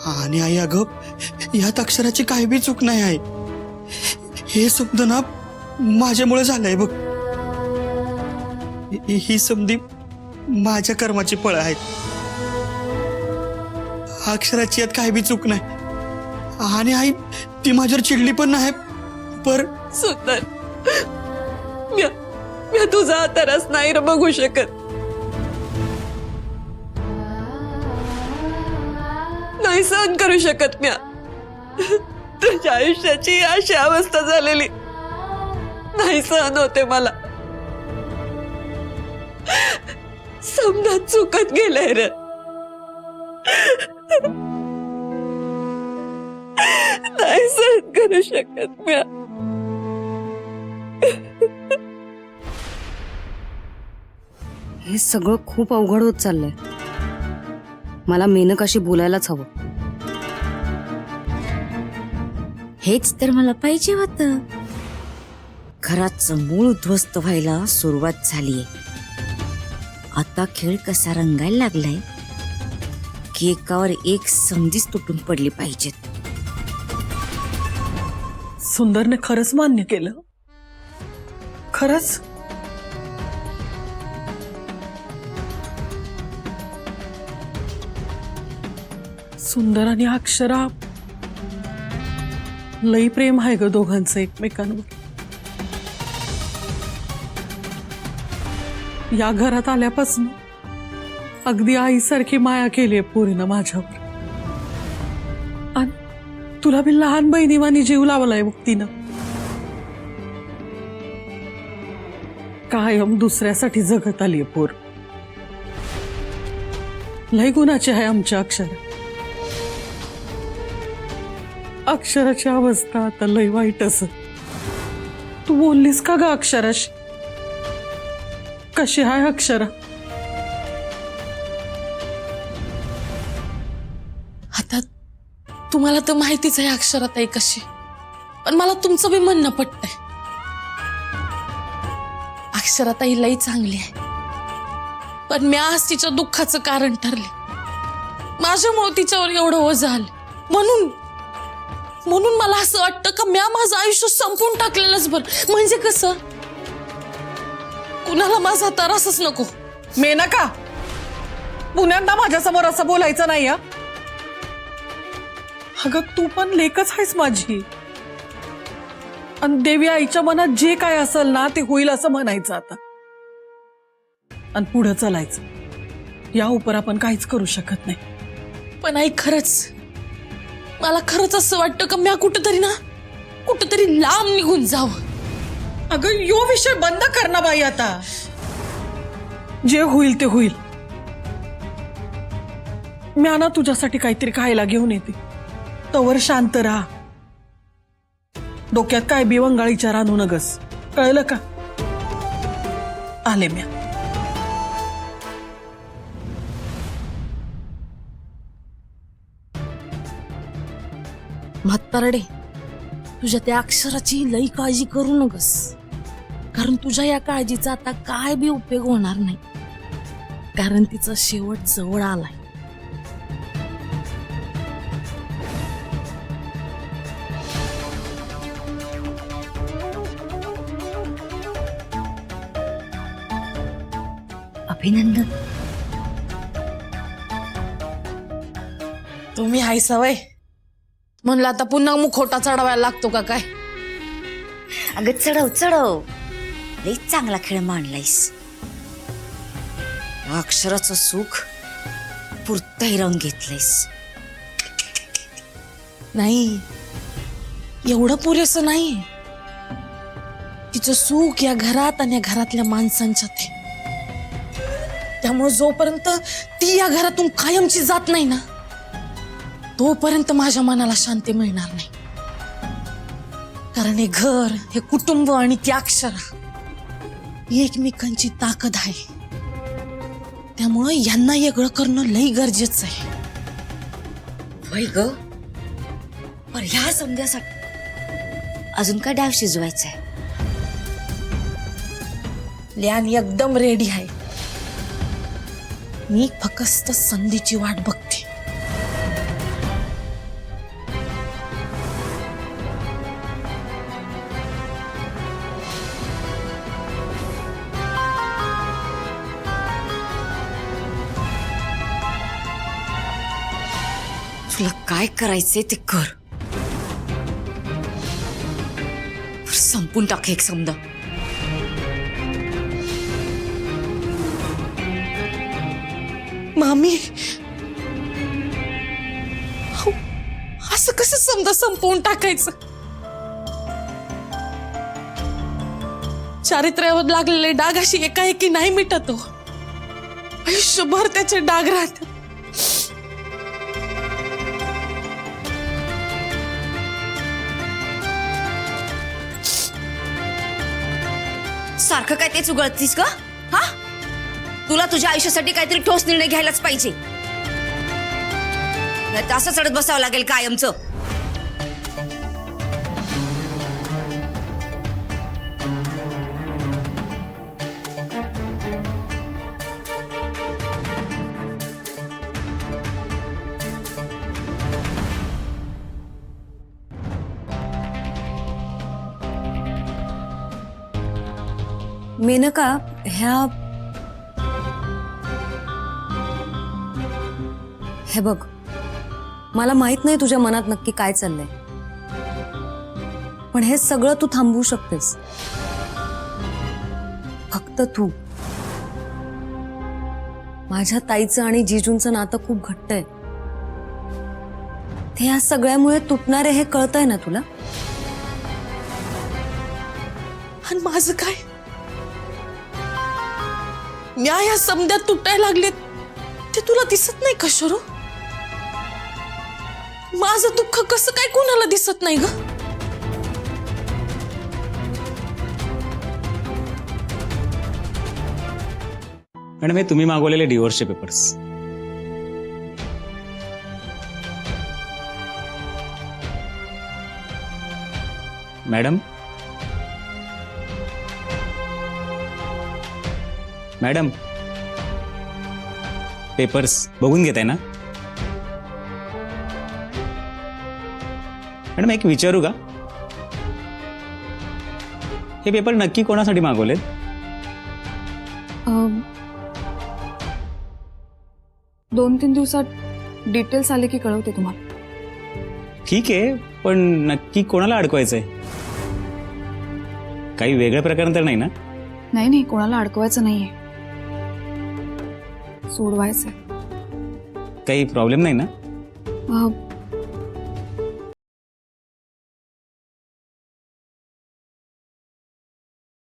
आणि आई अगं, यात अक्षराची काही बी चूक नाही आहे. हे समज ना माझ्यामुळे झालंय बघ. ही समधी माझ्या कर्माची फळ आहेत. अक्षराची यात काही बी चूक नाही. आणि आई ती माझ्यावर चिडली पण नाही. पर सुंदर, मी तुझा तरच नाही रे बघू शकत. नाही सहन करू शकत म्या. तुझ्या आयुष्याची अशी अवस्था झालेली नाही सहन होते मला. समजा चुकत गेलंय रे. नाही सहन करू शकत म्या. हे सगळं खूप अवघड होत चाललंय. मला मेनकाशी बोलायलाच हवं. हेच तर मला पाहिजे होतं. घराचं मूळ उद्ध्वस्त व्हायला सुरुवात झालीये. आता खेळ कसा रंगायला लागलाय की एकावर एक समधीच तुटून पडली पाहिजेत. सुंदरने खरंच मान्य केलं. खरंच सुंदर आणि अक्षरा लई प्रेम आहे ग दोघांचं एकमेकांवर. या घरात आल्यापासून अगदी आईसारखी माया केलीये पोरीनं माझ्यावर. आणि तुला बी लहान बहिणीवानी जीव लावलाय बघ तिनं. कायम दुसऱ्यासाठी जगत आलीये पोर. लय गुणाची आहे आमच्या अक्षरा. अक्षराची अवस्था आता लय वाईट असं. तू बोललीस का ग अक्षराशी? कशी आहे अक्षरा? आता तुम्हाला तर माहितीच आहे अक्षराताई कशी. पण मला तुमचं बी म्हणणं पटतंय. अक्षराताई लई चांगली आहे. पण मी आज तिच्या दुःखाचं कारण ठरले. माझ्यामुळे तिच्यावर एवढं ओझं आलं. म्हणून मला असं वाटतं का म्या माझं आयुष्य संपून टाकलेलंच बरं. म्हणजे कसं कुणाला माझा त्रासच नको. मेनका, पुण्यांदा माझ्यासमोर असं बोलायचं नाही. अगं तू पण लेकच आहेस माझी. आणि देवी आईच्या मनात जे काय असेल ना ते होईल असं म्हणायचं आता. आणि पुढे चालायचं. या उपर आपण काहीच करू शकत नाही. पण आई खरंच मला खरंच असं वाटतं का म्या कुठंतरी लांब निघून जावं. अगं यो विषय बंद कर ना बाई आता. जे होईल ते होईल. म्या ना तुझ्यासाठी काहीतरी खायला घेऊन येते. तवर शांत राहा. डोक्यात काय बिवंगाळीच्या रानू नगस. कळलं का? आले म्या. म्हातारडे, तुझ्या त्या अक्षराची लई काळजी करू नकस. कारण तुझ्या या काळजीचा आता काय बी उपयोग होणार नाही. कारण तिचा शेवट जवळ आलाय. अभिनंदन. तुम्ही हाय सवय म्हणलं आता पुन्हा मुखोटा चढवायला लागतो का काय? अगं चढव. लई चांगला खेळ मांडलायस. अक्षराचं सुख पुरतं हिरावून घेतलंयस. नाही, एवढं पुरेसं नाही. तिचं सुख या घरात आणि या घरातल्या माणसांच्यात आहे. त्यामुळे जोपर्यंत ती या घरातून कायमची जात नाही ना, तोपर्यंत माझ्या मनाला शांती मिळणार नाही. कारण हे घर, हे कुटुंब आणि ती अक्षरा एकमेकांची ताकद आहे. त्यामुळे यांना वेगळं करणं लई गरजेचं आहे. होय ग. पर ह्या समजासाठी अजून काय डाव शिजवायचा आहे? ल्यान एकदम रेडी आहे. मी फक्त संधीची वाट बघते. तुला काय करायचंय ते कर. संपून टाक एक समजा. मामी, अहो, असं कसं समजा संपवून टाकायचं? चारित्र्यावर लागलेले डाग अशी एकाएकी नाही मिटत हो. आयुष्यभर त्याचे डाग राहतात. सारखं काय तेच उघडतीस का? हा, तुला तुझ्या आयुष्यासाठी काहीतरी ठोस निर्णय घ्यायलाच पाहिजे. नाहीतर असं चढत बसावं लागेल कायमचं. मेनका, हे बघ, मला माहित नाही तुझ्या मनात नक्की काय चाललंय, पण हे सगळं तू थांबवू शकतेस. फक्त तू. माझ्या ताईचं आणि जिजूंचं नातं खूप घट्ट आहे. ते या सगळ्यामुळे तुटणार आहे हे कळतंय ना तुला? आणि माझं काय? न्याय समध्यात तुटायला लागलेत ते तुला दिसत नाही का शरू? माझं दुःख कसं काय कोणाला दिसत नाही ग? मॅडम, हे तुम्ही मागवलेले डिवोर्सचे पेपर्स. मॅडम, मॅडम, पेपर्स बघून घेताय ना? मॅडम, एक विचारू का? हे पेपर नक्की कोणासाठी मागवलेत? 2-3 दिवसात डिटेल्स आले की कळवते तुम्हाला. ठीक आहे, पण नक्की कोणाला अडकवायचंय? काही वेगळं प्रकरण तर नाही ना? नाही, कोणाला अडकवायचं नाहीये, सोडवायचंय. काही प्रॉब्लेम नाही ना?